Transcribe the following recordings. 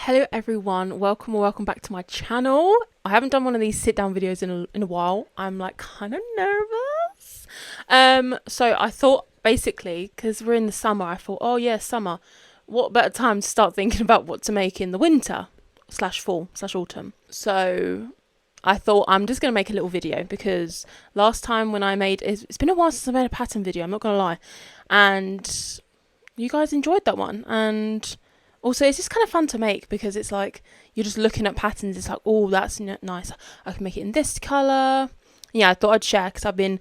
Hello everyone, welcome or welcome back to my channel. I haven't done one of these sit down videos in a while. I'm like kind of nervous. So I thought basically, because we're in the summer, I thought, oh yeah, summer, what better time to start thinking about what to make in the winter slash fall slash autumn. So I thought I'm just going to make a little video because last time when I made, it's been a while since I made a pattern video, I'm not going to lie. And you guys enjoyed that one. And also, it's just kind of fun to make because it's like you're just looking at patterns. It's like, oh, that's nice. I can make it in this colour. Yeah, I thought I'd share because I've been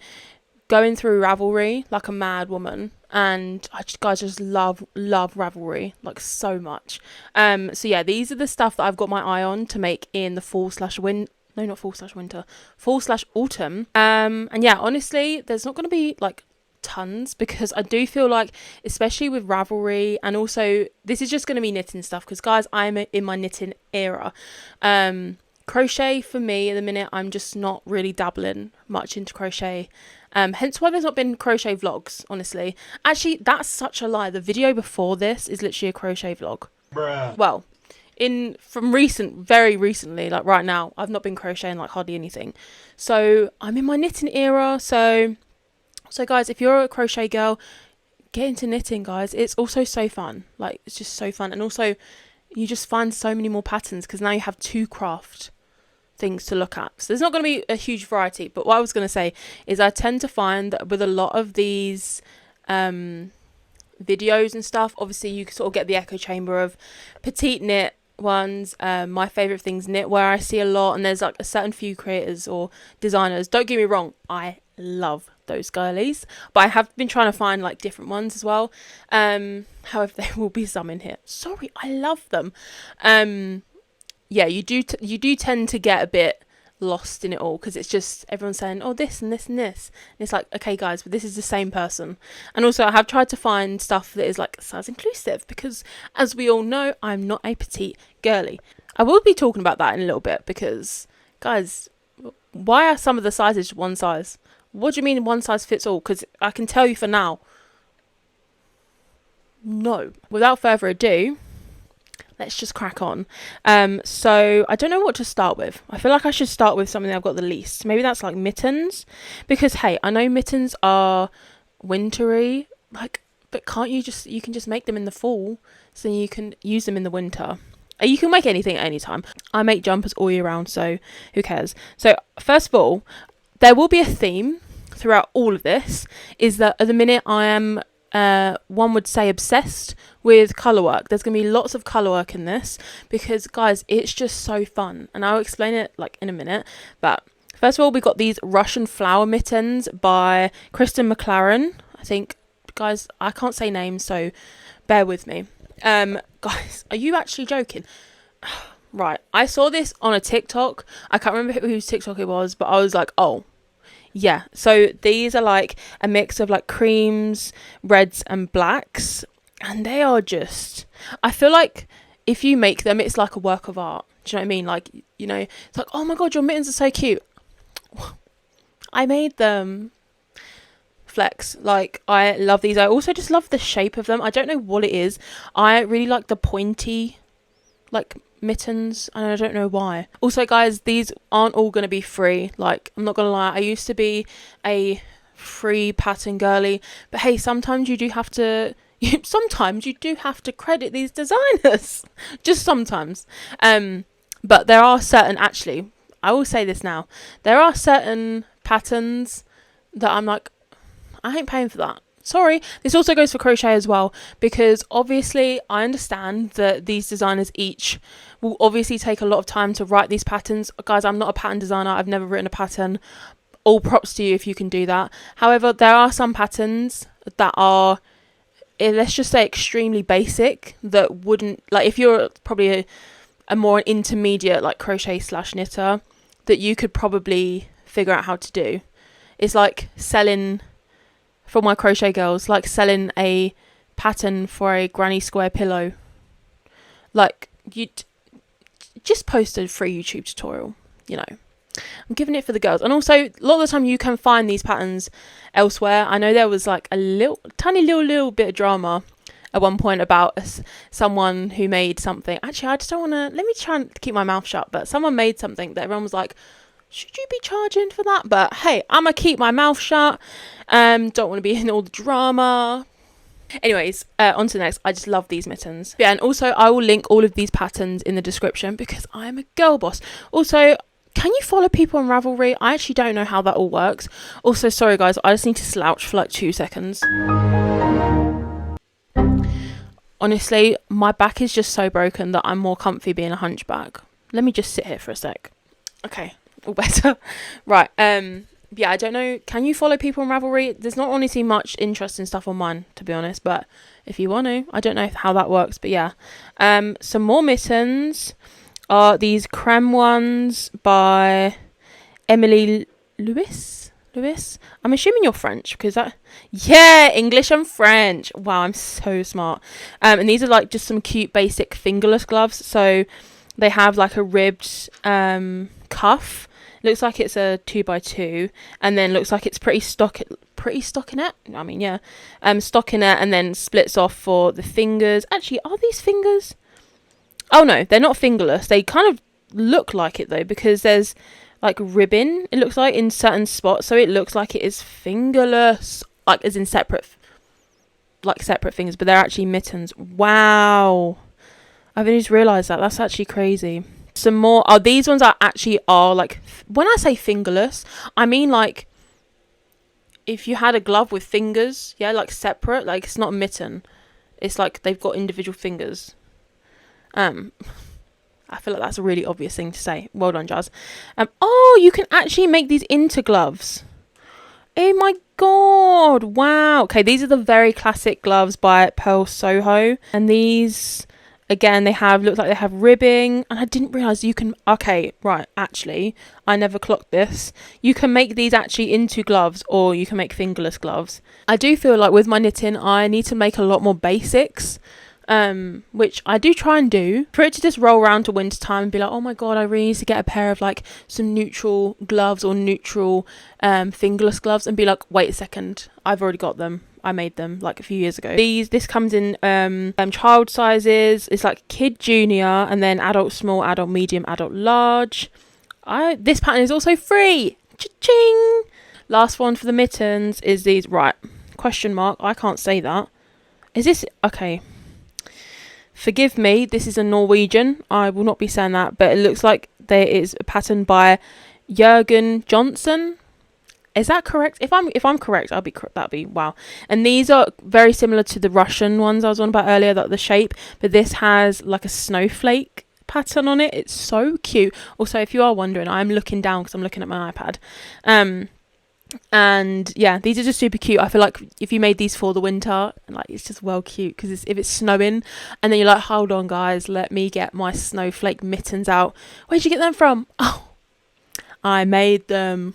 going through Ravelry like a mad woman, and guys just love Ravelry like so much. So yeah, these are the stuff that I've got my eye on to make in the fall slash winter. No, not fall slash winter. Fall slash autumn. And yeah, honestly, there's not going to be like tons because I do feel like, especially with Ravelry, and also this is just going to be knitting stuff because guys, I'm in my knitting era. Crochet for me at the minute, I'm just not really dabbling much into crochet, hence why there's not been crochet vlogs, honestly. Actually, that's such a lie. The video before this is literally a crochet vlog. Bruh. Well, very recently, like right now, I've not been crocheting like hardly anything, so I'm in my knitting era. So guys, if you're a crochet girl, get into knitting, guys. It's also so fun. Like, it's just so fun. And also, you just find so many more patterns because now you have two craft things to look at. So there's not going to be a huge variety. But what I was going to say is I tend to find that with a lot of these videos and stuff, obviously you sort of get the echo chamber of petite knit ones. My favourite things knitwear I see a lot. And there's like a certain few creators or designers. Don't get me wrong, I love those girlies, but I have been trying to find like different ones as well. However, there will be some in here. Sorry, I love them. Yeah, you do tend to get a bit lost in it all because it's just everyone's saying, oh, this and this and this. And it's like, okay, guys, but this is the same person. And also, I have tried to find stuff that is like size inclusive because, as we all know, I'm not a petite girly. I will be talking about that in a little bit because, guys, why are some of the sizes one size? What do you mean one size fits all? Because I can tell you for now, no. Without further ado, let's just crack on. So I don't know what to start with. I feel like I should start with something I've got the least. Maybe that's like mittens. Because, hey, I know mittens are wintry, like, but you can just make them in the fall, so you can use them in the winter. You can make anything at any time. I make jumpers all year round, so who cares? So first of all, there will be a theme throughout all of this, is that at the minute I am, one would say, obsessed with colour work. There's going to be lots of colour work in this because, guys, it's just so fun. And I'll explain it like in a minute. But first of all, we got these Russian flower mittens by Kristen McLaren. I think, guys, I can't say names, so bear with me. Guys, are you actually joking? Right, I saw this on a TikTok. I can't remember whose TikTok it was, but I was like, oh, yeah. So these are like a mix of like creams, reds and blacks. And they are just, I feel like if you make them, it's like a work of art. Do you know what I mean? Like, you know, it's like, oh my God, your mittens are so cute. I made them. Flex. Like, I love these. I also just love the shape of them. I don't know what it is. I really like the pointy, like, mittens, and I don't know why. Also, guys, these aren't all going to be free. Like, I'm not going to lie, I used to be a free pattern girly, but hey, sometimes you do have to credit these designers. Just sometimes. But there are certain, actually, I will say this now, there are certain patterns that I'm like, I ain't paying for that. Sorry. This also goes for crochet as well, because obviously I understand that these designers each will obviously take a lot of time to write these patterns. Guys, I'm not a pattern designer. I've never written a pattern. All props to you if you can do that. However, there are some patterns that are, let's just say, extremely basic that wouldn't, like, if you're probably a more intermediate like crochet slash knitter, that you could probably figure out how to do. It's like selling, for my crochet girls, like selling a pattern for a granny square pillow. Like, you just post a free YouTube tutorial, you know. I'm giving it for the girls. And also, a lot of the time you can find these patterns elsewhere. I know there was like a tiny little bit of drama at one point about someone who made something. Actually, I just don't want to, let me try and keep my mouth shut, but someone made something that everyone was like, should you be charging for that? But hey, I'm gonna keep my mouth shut. Don't want to be in all the drama. Anyways, on to the next. I just love these mittens. Yeah, and also I will link all of these patterns in the description because I'm a girl boss. Also, can you follow people on Ravelry? I actually don't know how that all works. Also, sorry guys, I just need to slouch for like 2 seconds. Honestly, my back is just so broken that I'm more comfy being a hunchback. Let me just sit here for a sec. Okay, all better. Right, yeah, I don't know. Can you follow people on Ravelry? There's not honestly much interesting stuff on mine, to be honest. But if you want to, I don't know how that works. But yeah, some more mittens are these creme ones by Emily Lewis. I'm assuming you're French because that. Yeah, English and French. Wow, I'm so smart. And these are like just some cute basic fingerless gloves. So they have like a ribbed cuff. Looks like it's a 2x2, and then looks like it's pretty stockinette. I mean, yeah, stockinette, and then splits off for the fingers. Actually, are these fingers? Oh no, they're not fingerless. They kind of look like it though, because there's like ribbon. It looks like in certain spots, so it looks like it is fingerless, like as in separate fingers, but they're actually mittens. Wow, I've only just realised that. That's actually crazy. Some more. Oh, these ones are like, when I say fingerless, I mean like if you had a glove with fingers, yeah, like separate, like it's not a mitten. It's like they've got individual fingers. I feel like that's a really obvious thing to say. Well done, Jazz. Oh, you can actually make these into gloves. Oh my god, wow. Okay, these are the very classic gloves by Pearl Soho, and these, again, looks like they have ribbing, and I didn't realise you can, okay, right, actually, I never clocked this. You can make these actually into gloves, or you can make fingerless gloves. I do feel like with my knitting, I need to make a lot more basics, which I do try and do. For it to just roll around to winter time and be like, oh my god, I really need to get a pair of like some neutral gloves or neutral fingerless gloves, and be like, wait a second, I've already got them. I made them like a few years ago. This comes in child sizes. It's like kid junior, and then adult small, adult medium, adult large. This pattern is also free. Cha-ching! Last one for the mittens is these. Right, question mark. I can't say that. Is this okay? Forgive me. This is a Norwegian. I will not be saying that, but it looks like there is a pattern by Jørgen Johnson. Is that correct? If I'm correct, that'd be wow. And these are very similar to the Russian ones I was on about earlier, that the shape, but this has like a snowflake pattern on it. It's so cute. Also, if you are wondering, I'm looking down because I'm looking at my iPad. And yeah, these are just super cute. I feel like if you made these for the winter, like it's just well cute, because if it's snowing and then you're like, hold on guys, let me get my snowflake mittens out. Where'd you get them from? Oh, I made them.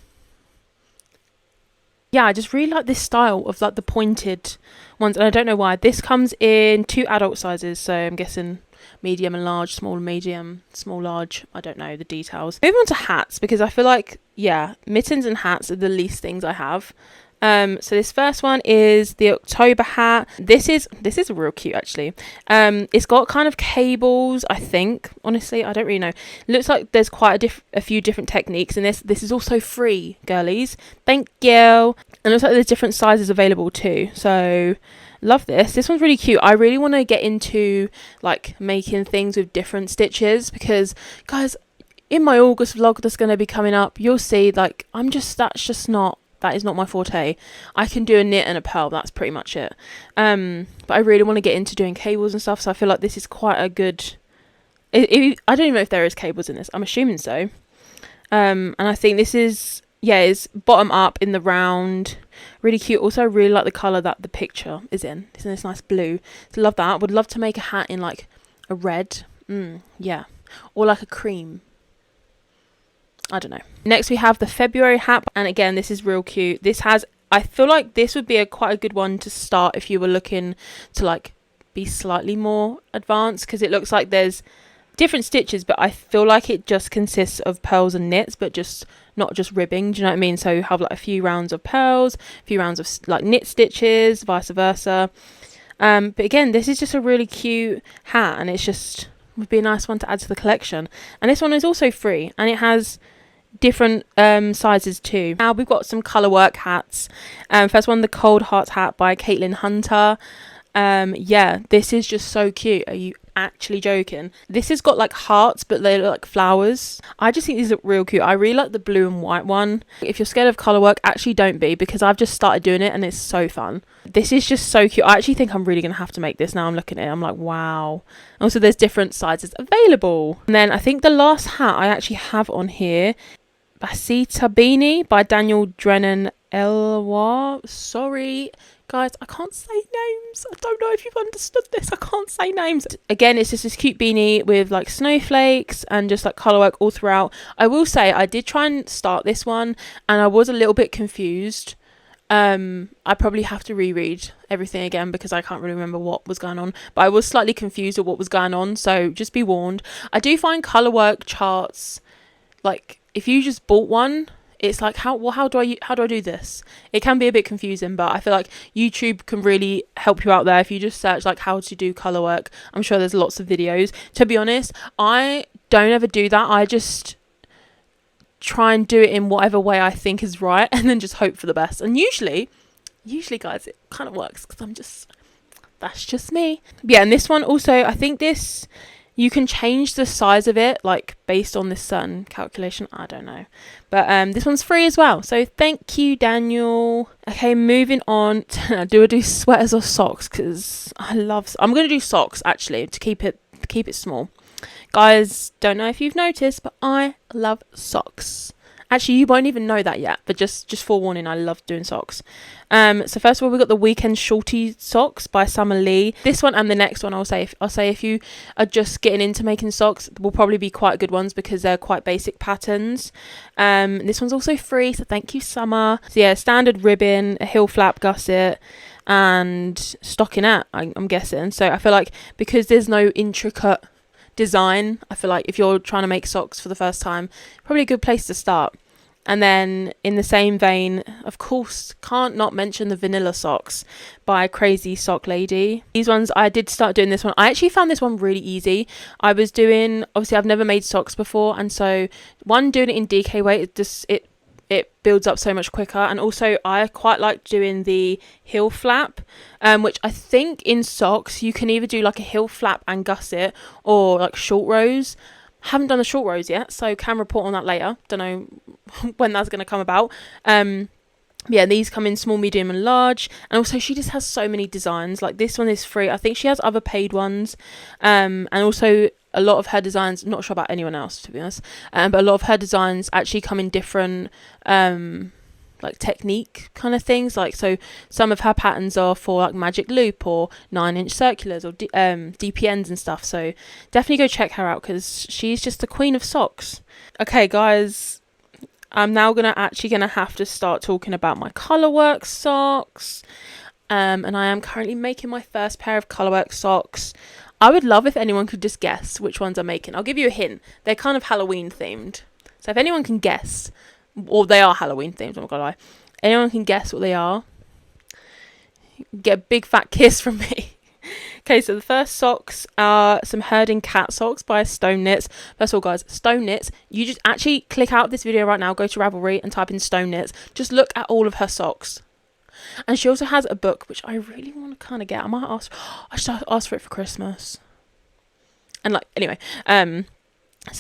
Yeah, I just really like this style of like the pointed ones, and I don't know why. This comes in 2 adult sizes, so I'm guessing medium and large, small and medium, small, large. I don't know the details. Moving on to hats, because I feel like, yeah, mittens and hats are the least things I have. So this first one is the October hat. This is real cute actually. It's got kind of cables, I think. Honestly, I don't really know. It looks like there's quite a few different techniques, and this is also free, girlies. Thank you. And it looks like there's different sizes available too. So love this. This one's really cute. I really want to get into like making things with different stitches, because guys, in my August vlog that's going to be coming up, you'll see like that is not my forte. I can do a knit and a purl, that's pretty much it. But I really want to get into doing cables and stuff, so I feel like this is quite a good... I don't even know if there is cables in this. I'm assuming so. And I think this is... Yeah, it's bottom up in the round. Really cute. Also, I really like the colour that the picture is in. It's in this nice blue. So love that. Would love to make a hat in like a red. Yeah. Or like a cream. I don't know. Next we have the February hat, and again this is real cute. This has, I feel like this would be quite a good one to start if you were looking to like be slightly more advanced, because it looks like there's different stitches, but I feel like it just consists of pearls and knits, but just not just ribbing. Do you know what I mean? So you have like a few rounds of pearls, a few rounds of like knit stitches, vice versa. But again, this is just a really cute hat, and it's just would be a nice one to add to the collection. And this one is also free, and it has different sizes too. Now we've got some Colorwork hats. First one, the Cold Hearts hat by Caitlin Hunter. Yeah, this is just so cute. Are you actually joking? This has got like hearts, but they look like flowers. I just think these look real cute. I really like the blue and white one. If you're scared of Colorwork, actually don't be, because I've just started doing it and it's so fun. This is just so cute. I actually think I'm really gonna have to make this now. I'm looking at it, I'm like, wow. Also, there's different sizes available. And then I think the last hat I actually have on here, Basita Beanie by Daniel Drennan Elwar. Sorry guys, I can't say names. I don't know if you've understood this. I can't say names. Again, it's just this cute beanie with like snowflakes and just like colourwork all throughout. I will say I did try and start this one and I was a little bit confused. I probably have to reread everything again because I can't really remember what was going on, but I was slightly confused with what was going on, so just be warned. I do find colourwork charts, like if you just bought one, it's like how do I do this? It can be a bit confusing, but I feel like YouTube can really help you out there if you just search like how to do color work. I'm sure there's lots of videos. To be honest, I don't ever do that. I just try and do it in whatever way I think is right and then just hope for the best. And usually guys, it kind of works because that's just me. But yeah, and this one also, I think this, you can change the size of it, like based on this certain calculation. I don't know. But this one's free as well. So thank you, Daniel. Okay, moving on. Do I do sweaters or socks? Because I'm going to do socks, actually, to keep it small. Guys, don't know if you've noticed, but I love socks. Actually, you won't even know that yet, but just forewarning, I love doing socks. So first of all, we've got the Weekend Shorty socks by Summer Lee. This one and the next one, I'll say if you are just getting into making socks, will probably be quite good ones because they're quite basic patterns. This one's also free, so thank you, Summer. So yeah, standard ribbon, a heel flap gusset, and stockinette, I'm guessing. So I feel like because there's no intricate design, I feel like if you're trying to make socks for the first time, probably a good place to start. And then in the same vein, of course, can't not mention the vanilla socks by Crazy Sock Lady. These ones, I did start doing this one. I actually found this one really easy. I was doing, obviously I've never made socks before, and so doing it in DK weight, it builds up so much quicker. And also I quite like doing the heel flap, which I think in socks you can either do like a heel flap and gusset or like short rows. Haven't done the short rows yet, so can report on that later. Don't know when that's going to come about. Yeah, these come in small, medium and large. And also she just has so many designs. Like this one is free. I think she has other paid ones, and also a lot of her designs, not sure about anyone else to be honest, but a lot of her designs actually come in different like technique kind of things. Like, so some of her patterns are for like magic loop or 9-inch circulars or DPNs and stuff. So definitely go check her out because she's just the queen of socks. Okay guys, I'm now gonna have to start talking about my Colorwork socks, and I am currently making my first pair of Colorwork socks. I would love if anyone could just guess which ones I'm making. I'll give you a hint. They're kind of Halloween themed. So if anyone can guess, or they are Halloween themed, I'm not gonna lie. Anyone can guess what they are, get a big fat kiss from me. Okay, so the first socks are some Herding Cat socks by Stone Knits. First of all, guys, Stone Knits, you just actually click out of this video right now, go to Ravelry and type in Stone Knits. Just look at all of her socks. And she also has a book, which I really want to kind of get. I should ask for it for Christmas. And like, anyway, so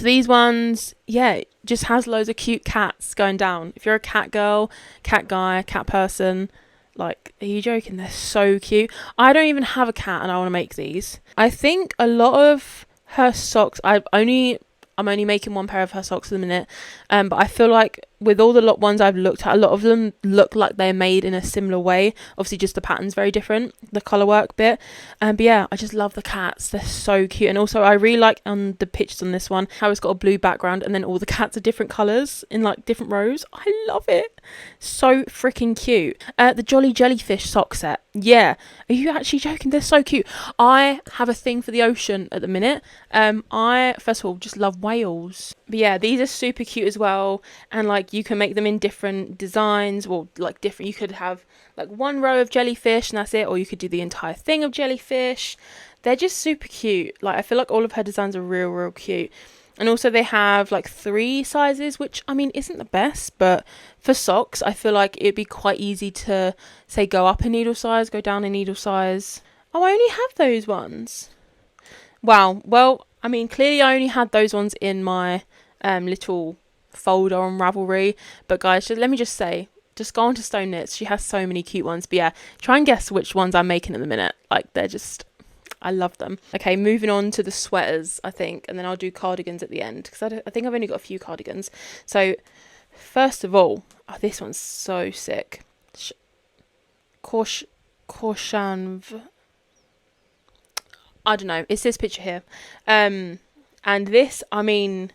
these ones, yeah, just has loads of cute cats going down. If you're a cat girl, cat guy, cat person, like, are you joking? They're so cute. I don't even have a cat and I want to make these. I think a lot of her socks, I'm only making one pair of her socks at the minute, but I feel like with all the ones I've looked at, a lot of them look like they're made in a similar way. Obviously just the pattern's very different, the colour work bit, but yeah, I just love the cats. They're so cute. And also I really like on the pictures on this one how it's got a blue background and then all the cats are different colours in like different rows. I love it. So freaking cute. The Jolly Jellyfish sock set, yeah, are you actually joking? They're so cute. I have a thing for the ocean at the minute. I first of all just love whales, but yeah, these are super cute as well. And like you can make them in different designs, or like different, you could have like one row of jellyfish and that's it, or you could do the entire thing of jellyfish. They're just super cute. Like, I feel like all of her designs are real cute. And also they have like 3 sizes, which I mean isn't the best, but for socks I feel like it'd be quite easy to say go up a needle size, go down a needle size. Oh, I only have those ones. Wow. Well, I mean, clearly I only had those ones in my little folder on Ravelry. But guys, let me just say, just go on to Stone Knits. She has so many cute ones. But yeah, try and guess which ones I'm making in a minute. Like, they're just, I love them. Okay, moving on to the sweaters, I think. And then I'll do cardigans at the end. Because I think I've only got a few cardigans. So, first of all, oh, this one's so sick. Korshanv. I don't know. It's this picture here. And this, I mean,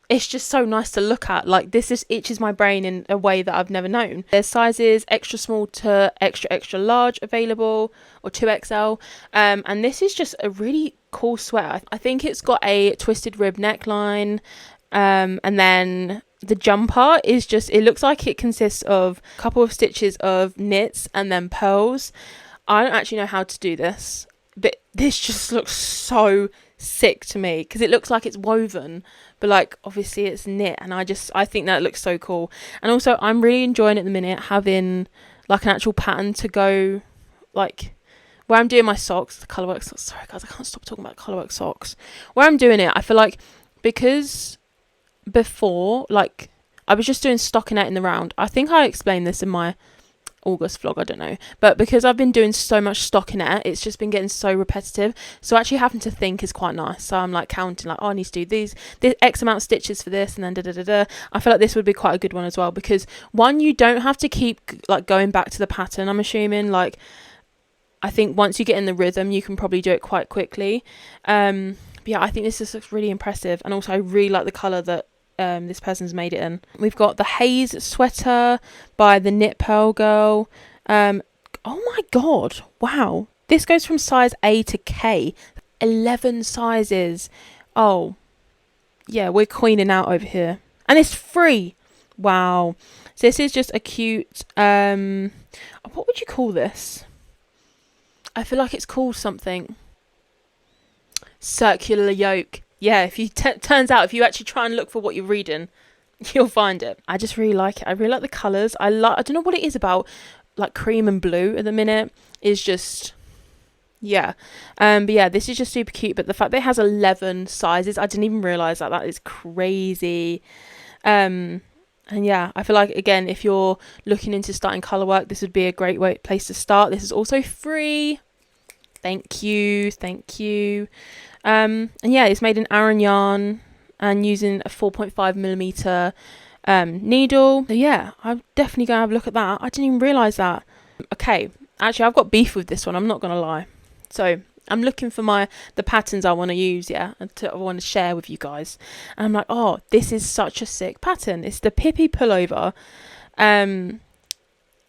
it's just so nice to look at. Like, this just itches my brain in a way that I've never known. There's sizes extra small to extra large available, or 2XL. And this is just a really cool sweater. I think it's got a twisted rib neckline. And then the jumper is just, it looks like it consists of a couple of stitches of knits and then pearls. I don't actually know how to do this, but this just looks so sick to me because it looks like it's woven, but like obviously it's knit, and I think that looks so cool. And also I'm really enjoying at the minute having like an actual pattern to go, like where I'm doing my socks, the Colorwork Socks. Sorry guys, I can't stop talking about Colorwork Socks. Where I'm doing it, I feel like, because before, like, I was just doing stockinette in the round. I think I explained this in my August vlog, I don't know, but because I've been doing so much stockinette, it's just been getting so repetitive, so actually having to think is quite nice. So I'm like counting, like, oh, I need to do this X amount of stitches for this, and then I feel like this would be quite a good one as well, because one, you don't have to keep like going back to the pattern. I'm assuming, like, I think once you get in the rhythm you can probably do it quite quickly. But yeah, I think this looks really impressive, and also I really like the colour that this person's made it in. We've got the Haze Sweater by the Knit Pearl Girl. Oh my god, wow, this goes from size A to K, 11 sizes. Oh yeah, we're queening out over here, and it's free. Wow. So this is just a cute, what would you call this? I feel like it's called something. Circular yoke. Yeah, if you turns out if you actually try and look for what you're reading, you'll find it. I just really like it. I really like the colours. I don't know what it is about like cream and blue at the minute. Is just, yeah. But yeah, this is just super cute. But the fact that it has 11 sizes, I didn't even realise that. That is crazy. And yeah, I feel like, again, if you're looking into starting colour work, this would be a great place to start. This is also free. Thank you. And yeah, it's made in Aran yarn and using a 4.5mm needle. So yeah, I'm definitely going to have a look at that. I didn't even realise that. Okay, actually I've got beef with this one, I'm not going to lie. So I'm looking for the patterns I want to use, yeah, and I want to share with you guys. And I'm like, oh, this is such a sick pattern. It's the Pppy Pullover.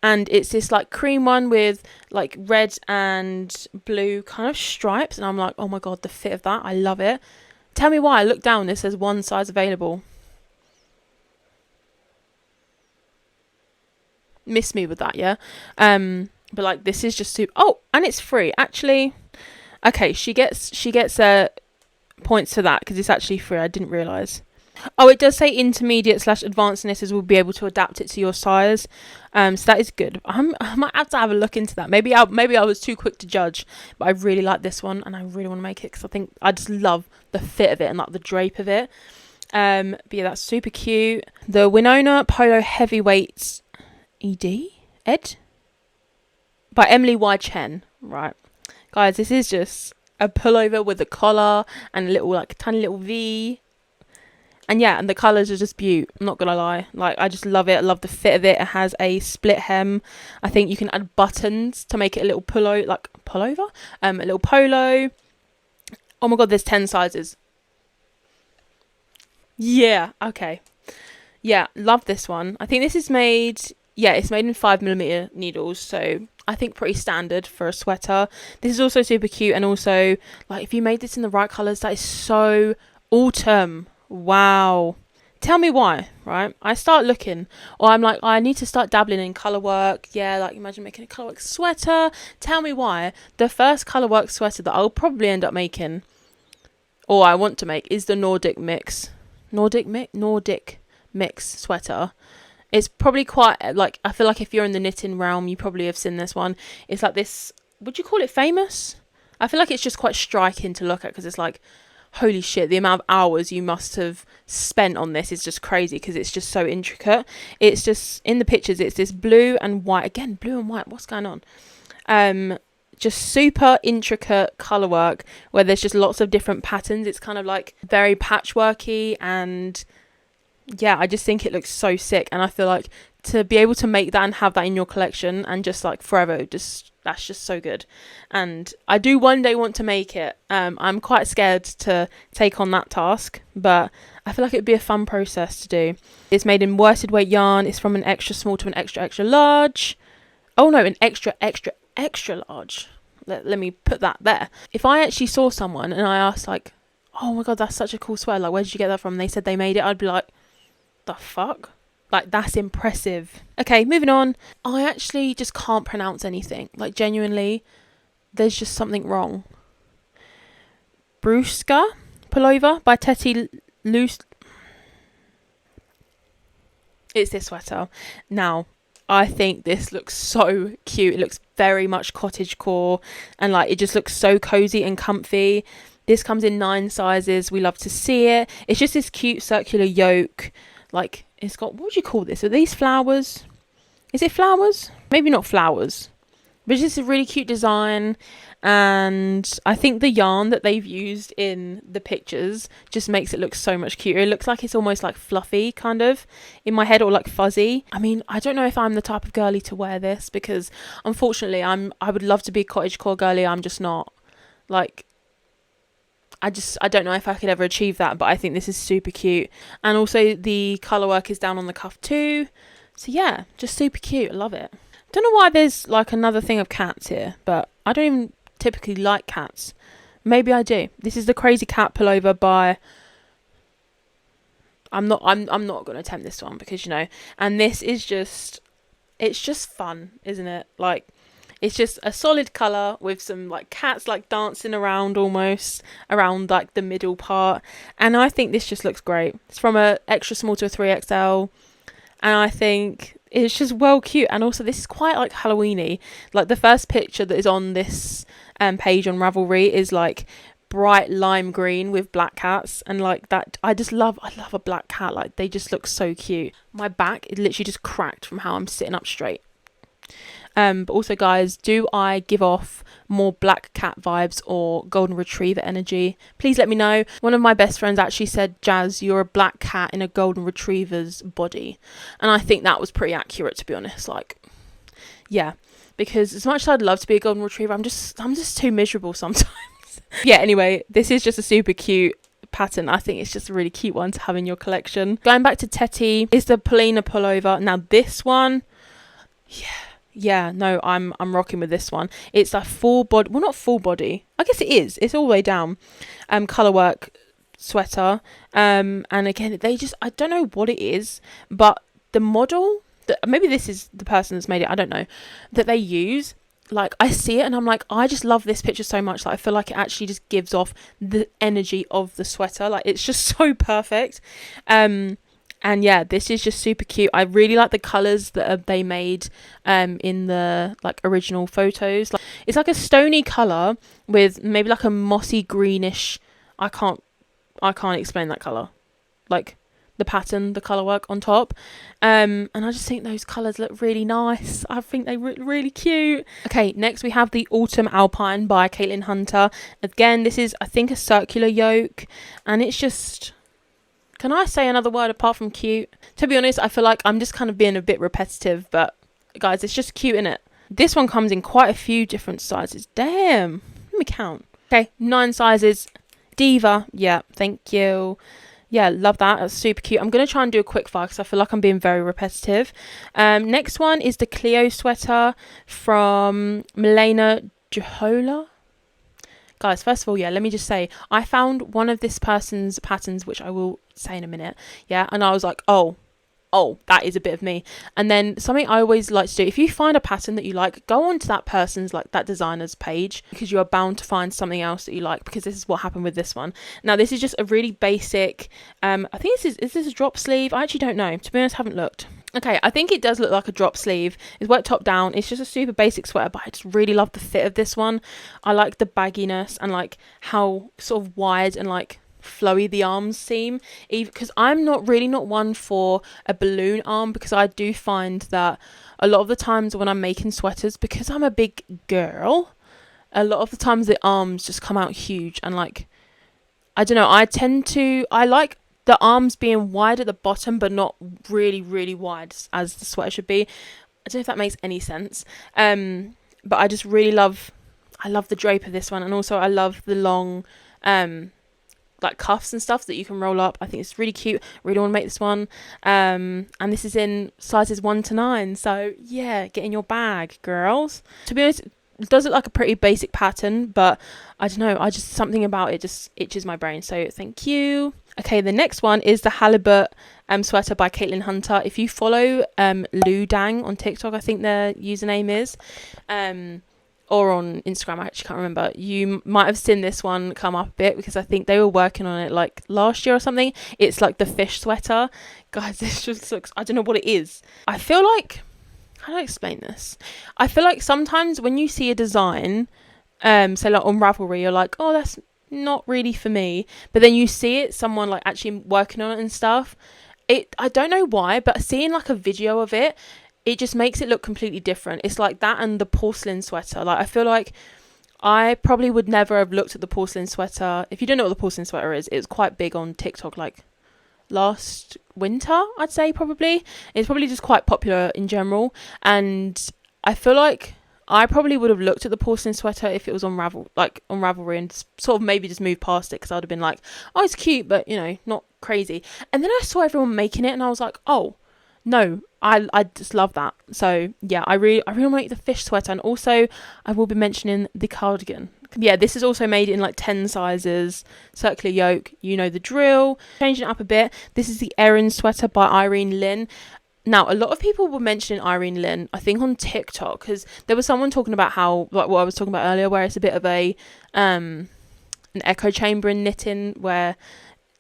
And it's this like cream one with like red and blue kind of stripes. And I'm like, oh my god, the fit of that. I love it. Tell me why. I look down, it says one size available. Miss me with that, yeah. But like, this is just super. Oh, and it's free. Actually, okay, she gets points for that because it's actually free. I didn't realise. Oh, it does say intermediate / advanced knitters will be able to adapt it to your size. So that is good. I might have to have a look into that. Maybe I was too quick to judge, but I really like this one and I really want to make it because I think I just love the fit of it and like the drape of it. But yeah, that's super cute. The Winona Polo Heavyweight Ed by Emily Y. Chen. Right, guys, this is just a pullover with a collar and a little like tiny little V. And yeah, and the colours are just beaut. I'm not going to lie. Like, I just love it. I love the fit of it. It has a split hem. I think you can add buttons to make it a little pullover. A little polo. Oh my god, there's 10 sizes. Yeah, okay. Yeah, love this one. I think this is made, yeah, it's made in 5mm needles. So I think pretty standard for a sweater. This is also super cute. And also, like, if you made this in the right colours, that is so autumn. Wow, Tell me why, right? I start looking, or I'm like, I need to start dabbling in colour work. Yeah, like imagine making a colourwork sweater. Tell me why the first colourwork sweater that I'll probably end up making, or I want to make, is the Nordic mix sweater. It's probably quite, like, I feel like if you're in the knitting realm, you probably have seen this one. It's like this, would you call it famous? I feel like it's just quite striking to look at, because it's like, holy shit, the amount of hours you must have spent on this is just crazy, because it's just so intricate. It's just, in the pictures, it's this blue and white, again, blue and white, what's going on? Just super intricate colour work, where there's just lots of different patterns. It's kind of like very patchworky, and yeah, I just think it looks so sick. And I feel like to be able to make that and have that in your collection and just like forever, just that's just so good. And I do one day want to make it. I'm quite scared to take on that task, but I feel like it'd be a fun process to do. It's made in worsted weight yarn. It's from an extra small to an extra extra large. Oh no, an extra extra extra large. Let me put that there. If I actually saw someone and I asked like, oh my god, that's such a cool sweater, like where did you get that from? And they said they made it, I'd be like, the fuck? Like, that's impressive. Okay, moving on. I actually just can't pronounce anything. Like, genuinely, there's just something wrong. Brusa Pullover by Teddy Loose. It's this sweater. Now, I think this looks so cute. It looks very much cottagecore, and like it just looks so cozy and comfy. This comes in 9 sizes. We love to see it. It's just this cute circular yoke. Like, it's got, what would you call this? Are these flowers? Is it flowers? Maybe not flowers. But it's just a really cute design. And I think the yarn that they've used in the pictures just makes it look so much cuter. It looks like it's almost like fluffy, kind of, in my head, or like fuzzy. I mean, I don't know if I'm the type of girly to wear this, because unfortunately I would love to be cottagecore girly. I'm just not. Like, I don't know if I could ever achieve that, but I think this is super cute. And also the colour work is down on the cuff too. So yeah, just super cute. I love it. Don't know why there's like another thing of cats here, but I don't even typically like cats. Maybe I do. This is the Crazy Cat Pullover by... I'm not going to attempt this one, because, you know, and this is just... It's just fun, isn't it? Like... It's just a solid colour with some like cats like dancing around almost around like the middle part. And I think this just looks great. It's from a extra small to a 3XL. And I think it's just well cute. And also this is quite like Halloweeny. Like the first picture that is on this page on Ravelry is like bright lime green with black cats. And like that, I love a black cat. Like they just look so cute. My back is literally just cracked from how I'm sitting up straight. But also, guys, do I give off more black cat vibes or golden retriever energy? Please let me know. One of my best friends actually said, Jazz, you're a black cat in a golden retriever's body. And I think that was pretty accurate, to be honest. Like, yeah, because as much as I'd love to be a golden retriever, I'm just too miserable sometimes. Yeah, anyway, this is just a super cute pattern. I think it's just a really cute one to have in your collection. Going back to Teddy is the Pina Pullover. Now this one, yeah, no, I'm rocking with this one. It's a full body, well, not full body, I guess it is, it's all the way down, colourwork sweater. And again, they just, I don't know what it is, but the model, maybe this is the person that's made it, I don't know, that they use, like I see it and I'm like, I just love this picture so much. Like I feel like it actually just gives off the energy of the sweater. Like it's just so perfect. And yeah, this is just super cute. I really like the colours that they made in the like original photos. Like, it's like a stony colour with maybe like a mossy greenish. I can't explain that colour. Like the pattern, the colour work on top. And I just think those colours look really nice. I think they look really cute. Okay, next we have the Autumn Alpine by Caitlin Hunter. Again, this is I think a circular yoke, and it's just... Can I say another word apart from cute? To be honest, I feel like I'm just kind of being a bit repetitive, but guys, it's just cute, innit? This one comes in quite a few different sizes. Damn. Let me count. Okay, 9 sizes. Diva. Yeah, thank you. Yeah, love that. That's super cute. I'm going to try and do a quick fire because I feel like I'm being very repetitive. Next one is the Cleo sweater from Milena Johola. Guys, first of all, yeah, let me just say, I found one of this person's patterns, which I will say in a minute, yeah, and I was like, oh, that is a bit of me. And then something I always like to do, if you find a pattern that you like, go on to that person's, like that designer's page, because you are bound to find something else that you like, because this is what happened with this one. Now, this is just a really basic, I think is this a drop sleeve? I actually don't know. To be honest, I haven't looked. Okay, I think it does look like a drop sleeve. It's worked top down. It's just a super basic sweater, but I just really love the fit of this one. I like the bagginess and like how sort of wide and like flowy the arms seem, because I'm not one for a balloon arm, because I do find that a lot of the times when I'm making sweaters, because I'm a big girl, a lot of the times the arms just come out huge, and like, I don't know, I like the arms being wide at the bottom but not really wide as the sweater should be. I don't know if that makes any sense, but I just really love the drape of this one, and also I love the long like cuffs and stuff that you can roll up. I think it's really cute. Really want to make this one, and this is in sizes 1 to 9, so yeah, get in your bag, girls. To be honest, it does look like a pretty basic pattern, but I don't know, I just, something about it just itches my brain, so thank you. Okay, the next one is the Halibut Sweater by Caitlin Hunter. If you follow Lou Dang on TikTok, I think their username is, or on Instagram, I actually can't remember, you might have seen this one come up a bit, because I think they were working on it like last year or something. It's like the fish sweater. Guys, this just looks, I don't know what it is. I feel like, how do I explain this? I feel like sometimes when you see a design, say like on Ravelry, you're like, oh, that's not really for me, but then you see it, someone like actually working on it and stuff, I don't know why, but seeing like a video of it, it just makes it look completely different. It's like that and the Porcelain Sweater. Like, I feel like I probably would never have looked at the Porcelain Sweater. If you don't know what the Porcelain Sweater is, it was quite big on TikTok like last winter, I'd say. Probably it's probably just quite popular in general, and I feel like I probably would have looked at the Porcelain Sweater if it was on Ravelry, and sort of maybe just moved past it, because I'd have been like, oh, it's cute, but you know, not crazy. And then I saw everyone making it, and I was like, oh no, I just love that. So yeah, I really want to make the fish sweater, and also I will be mentioning the cardigan. Yeah, this is also made in like 10 sizes, circular yoke, you know the drill. Changing it up a bit, this is the Erin Sweater by Irene Lynn. Now, a lot of people were mentioning Irene Lynn, I think on TikTok, because there was someone talking about how, like what I was talking about earlier, where it's a bit of a an echo chamber in knitting, where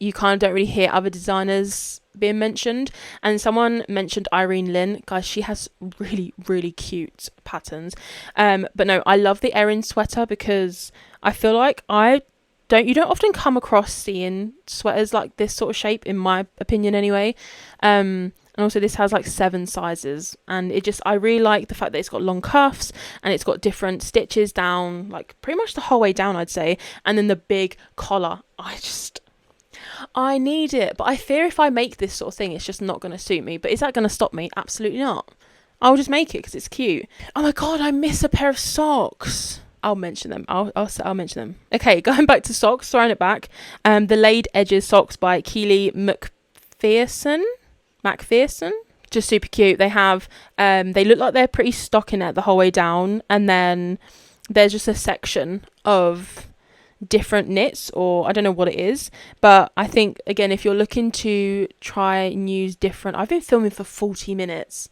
you kind of don't really hear other designers being mentioned. And someone mentioned Irene Lynn. Guys, she has really cute patterns. But no, I love the Erin Sweater, because I feel like you don't often come across seeing sweaters like this sort of shape, in my opinion anyway. And also this has like 7 sizes, and I really like the fact that it's got long cuffs, and it's got different stitches down, like pretty much the whole way down, I'd say. And then the big collar, I need it, but I fear if I make this sort of thing, it's just not going to suit me. But is that going to stop me? Absolutely not. I'll just make it because it's cute. Oh my god, I miss a pair of socks. I'll mention them. I'll mention them. Okay, going back to socks, throwing it back. The Laid Edges socks by Keely McPherson. Just super cute. They have, they look like they're pretty stockinette the whole way down, and then there's just a section of different knits, or I don't know what it is, but I think again, if you're looking to try and use different, I've been filming for 40 minutes.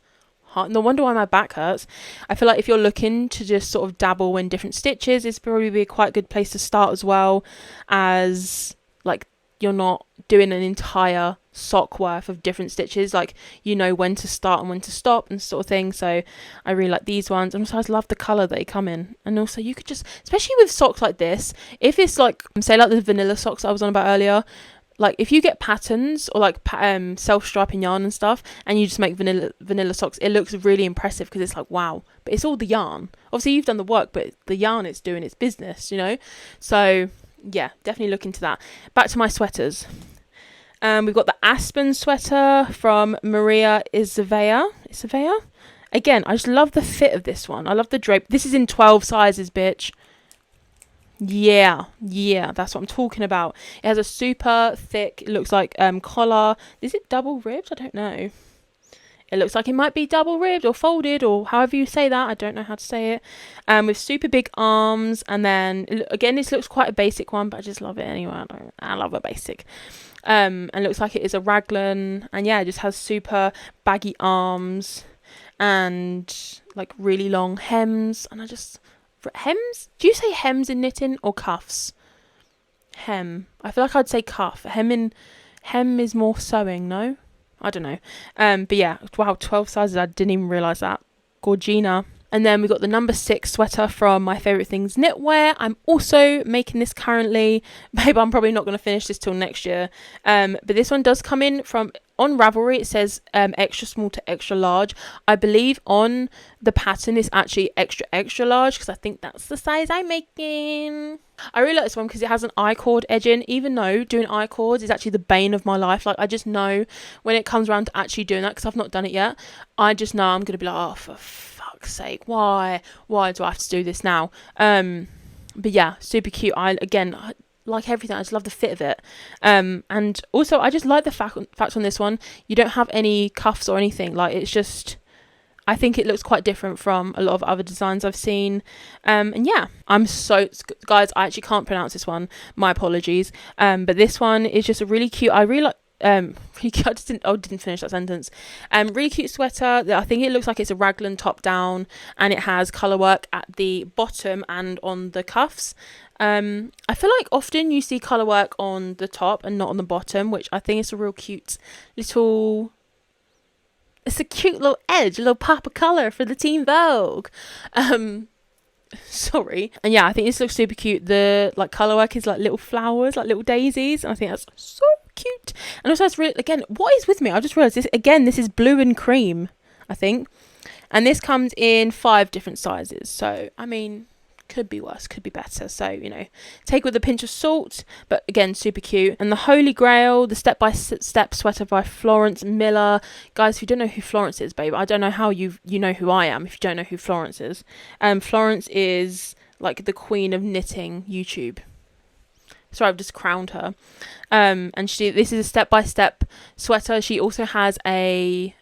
No wonder why my back hurts. I feel like if you're looking to just sort of dabble in different stitches, it's probably be a quite good place to start, as well as like you're not doing an entire sock worth of different stitches, like you know when to start and when to stop and sort of thing. So I really like these ones, and also I love the colour they come in. And also you could just, especially with socks like this, if it's like, say like the vanilla socks I was on about earlier, like if you get patterns or like self-striping yarn and stuff, and you just make vanilla socks, it looks really impressive, because it's like, wow, but it's all the yarn. Obviously you've done the work, but the yarn is doing its business, you know. So yeah, definitely look into that. Back to my sweaters. We've got the Aspen Sweater from Maria Isavea. Again, I just love the fit of this one. I love the drape. This is in 12 sizes, bitch. Yeah, that's what I'm talking about. It has a super thick, it looks like collar. Is it double ribbed? I don't know. It looks like it might be double ribbed or folded or however you say that. I don't know how to say it. With super big arms. And then again, this looks quite a basic one, but I just love it anyway. I love a basic. And looks like it is a raglan. And yeah, it just has super baggy arms and like really long hems. And hems? Do you say hems in knitting or cuffs? Hem. I feel like I'd say cuff. Hem is more sewing, no? I don't know. But yeah, wow, 12 sizes. I didn't even realise that. Gorgina. And then we got the number 6 sweater from My Favourite Things Knitwear. I'm also making this currently. Babe, I'm probably not going to finish this till next year. But this one does come in from, on Ravelry, it says extra small to extra large. I believe on the pattern it's actually extra large, because I think that's the size I'm making. I really like this one because it has an I-cord edging, even though doing I-cords is actually the bane of my life. Like, I just know when it comes around to actually doing that, because I've not done it yet, I just know I'm going to be like, oh, for fuck's sake, why do I have to do this now? But yeah, super cute. Again, like everything, I just love the fit of it. And also, I just like the fact on this one, you don't have any cuffs or anything. Like, it's just, I think it looks quite different from a lot of other designs I've seen. And yeah, guys, I actually can't pronounce this one. My apologies. But this one is just a really cute, I really like, really cute, didn't finish that sentence. Really cute sweater. I think it looks like it's a raglan top down, and it has colour work at the bottom and on the cuffs. I feel like often you see colour work on the top and not on the bottom, which I think is a real cute little... It's a cute little edge, a little pop of colour for the Teen Vogue. Sorry. And yeah, I think this looks super cute. The like colour work is like little flowers, like little daisies, and I think that's so cute. And also, it's really, again, what is with me? I just realised this again. This is blue and cream, I think, and this comes in 5 different sizes. So I mean, could be worse, could be better. So, you know, take with a pinch of salt, but again, super cute. And the Holy Grail, the Step by Step sweater by Florence Miller. Guys, if you don't know who Florence is, babe, I don't know how you know who I am if you don't know who Florence is. Florence is like the queen of knitting YouTube. Sorry, I've just crowned her. And this is a step-by-step sweater. She also has a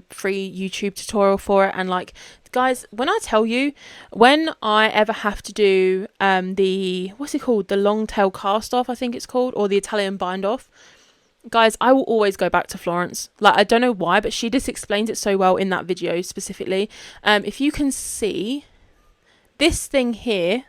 free YouTube tutorial for it. And like, guys, when I tell you, when I ever have to do what's it called? The long tail cast off, I think it's called, or the Italian bind off. Guys, I will always go back to Florence. Like, I don't know why, but she just explains it so well in that video specifically. If you can see this thing here,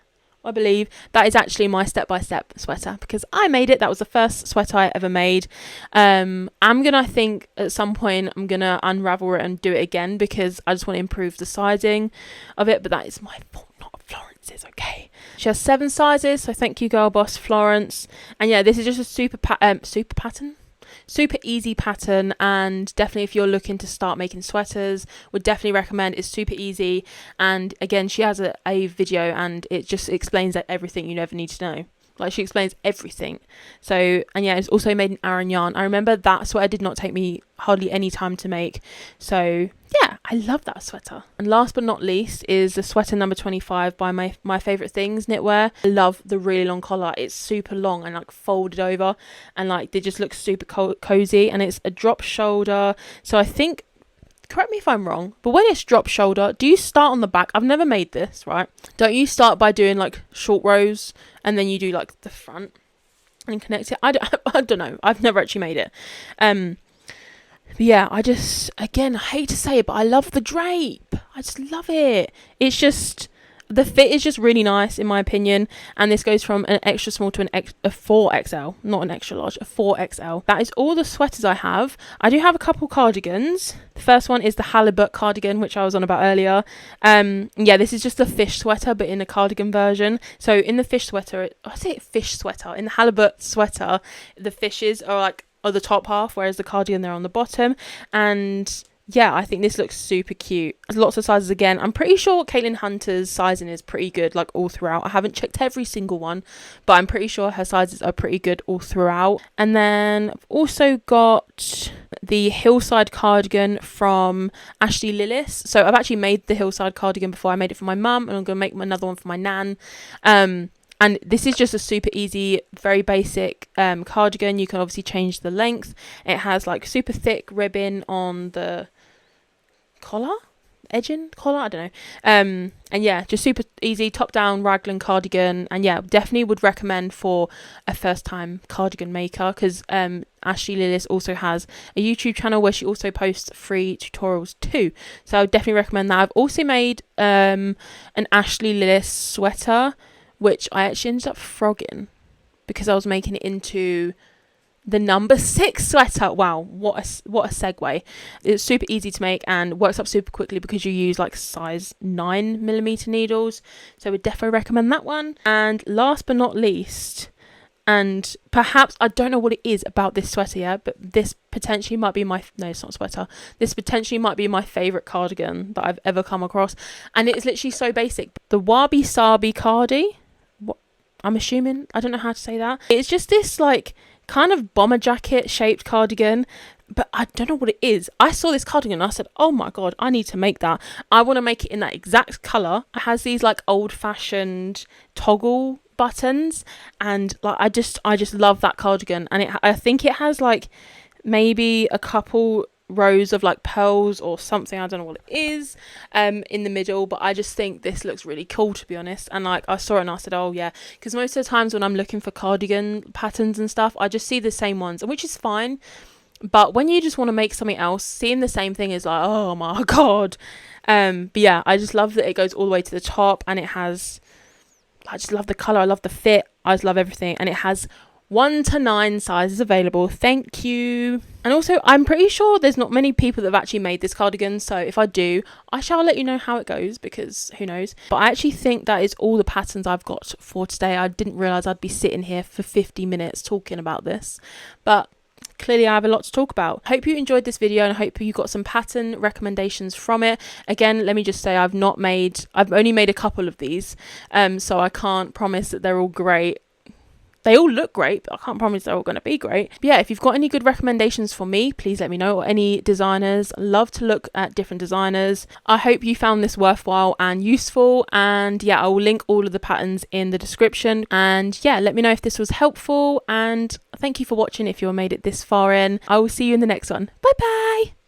I believe that is actually my step-by-step sweater, because I made it. That was the first sweater I ever made. I think at some point I'm gonna unravel it and do it again, because I just want to improve the sizing of it, but that is my fault, not Florence's. Okay, she has 7 sizes, so thank you, girl boss Florence. And yeah, this is just a super easy pattern, and definitely if you're looking to start making sweaters, would definitely recommend. It's super easy, and again, she has a video, and it just explains everything you never need to know. Like, she explains everything. So, and yeah, it's also made in Aran yarn. I remember that sweater did not take me hardly any time to make. So yeah, I love that sweater. And last but not least is the sweater number 25 by my Favourite Things Knitwear. I love the really long collar. It's super long and like folded over, and like they just look super cozy, and it's a drop shoulder. So I think, correct me if I'm wrong, but when it's drop shoulder, do you start on the back? I've never made this, right? Don't you start by doing like short rows, and then you do like the front and connect it? I don't know. I've never actually made it. But yeah, I hate to say it, but I love the drape. I just love it. It's just, the fit is just really nice in my opinion, and this goes from an extra small to a 4XL, not an extra large, a 4XL. That is all the sweaters I have. I do have a couple cardigans. The first one is the Halibut Cardigan, which I was on about earlier. Yeah, this is just a fish sweater, but in a cardigan version. So in the fish sweater, in the Halibut sweater, the fishes are the top half, whereas the cardigan, they're on the bottom. And yeah, I think this looks super cute. There's lots of sizes again. I'm pretty sure Caitlin Hunter's sizing is pretty good, like all throughout. I haven't checked every single one, but I'm pretty sure her sizes are pretty good all throughout. And then I've also got the Hillside Cardigan from Ashley Lillis. So I've actually made the Hillside Cardigan before. I made it for my mum, and I'm going to make another one for my nan. And this is just a super easy, very basic cardigan. You can obviously change the length. It has like super thick ribbon on the collar, edging collar, I don't know. And yeah, just super easy top down raglan cardigan. And yeah, definitely would recommend for a first time cardigan maker, because Ashley Lillis also has a YouTube channel where she also posts free tutorials too, so I would definitely recommend that. I've also made an Ashley Lillis sweater, which I actually ended up frogging because I was making it into the number 6 sweater. Wow, what a segue. It's super easy to make and works up super quickly because you use like size 9mm needles, so I would definitely recommend that one. And last but not least, and perhaps, I don't know what it is about this sweater yet, but this potentially might be my, no, it's not a sweater, this potentially might be my favourite cardigan that I've ever come across, and it is literally so basic. The Wabi Sabi Cardi, what, I'm assuming, I don't know how to say that. It's just this like kind of bomber jacket shaped cardigan, but I don't know what it is. I saw this cardigan and I said, oh my god, I need to make that. I want to make it in that exact colour. It has these like old fashioned toggle buttons, and like I just love that cardigan. And I think it has like maybe a couple rows of like pearls or something, I don't know what it is, in the middle, but I just think this looks really cool, to be honest. And like I saw it and I said, oh yeah, because most of the times when I'm looking for cardigan patterns and stuff, I just see the same ones, and which is fine, but when you just want to make something else, seeing the same thing is like, oh my god. But yeah, I just love that it goes all the way to the top, and it has, I just love the colour, I love the fit, I just love everything, and it has 1 to 9 sizes available. Thank you. And also, I'm pretty sure there's not many people that have actually made this cardigan, so if I do, I shall let you know how it goes, because who knows. But I actually think that is all the patterns I've got for today. I didn't realise I'd be sitting here for 50 minutes talking about this, but clearly I have a lot to talk about. Hope you enjoyed this video, and I hope you got some pattern recommendations from it. Again, let me just say I've only made a couple of these, so I can't promise that they're all great. They all look great, but I can't promise they're all going to be great. But yeah, if you've got any good recommendations for me, please let me know, or any designers. I love to look at different designers. I hope you found this worthwhile and useful, and yeah, I will link all of the patterns in the description. And yeah, let me know if this was helpful, and thank you for watching if you made it this far in. I will see you in the next one. Bye bye.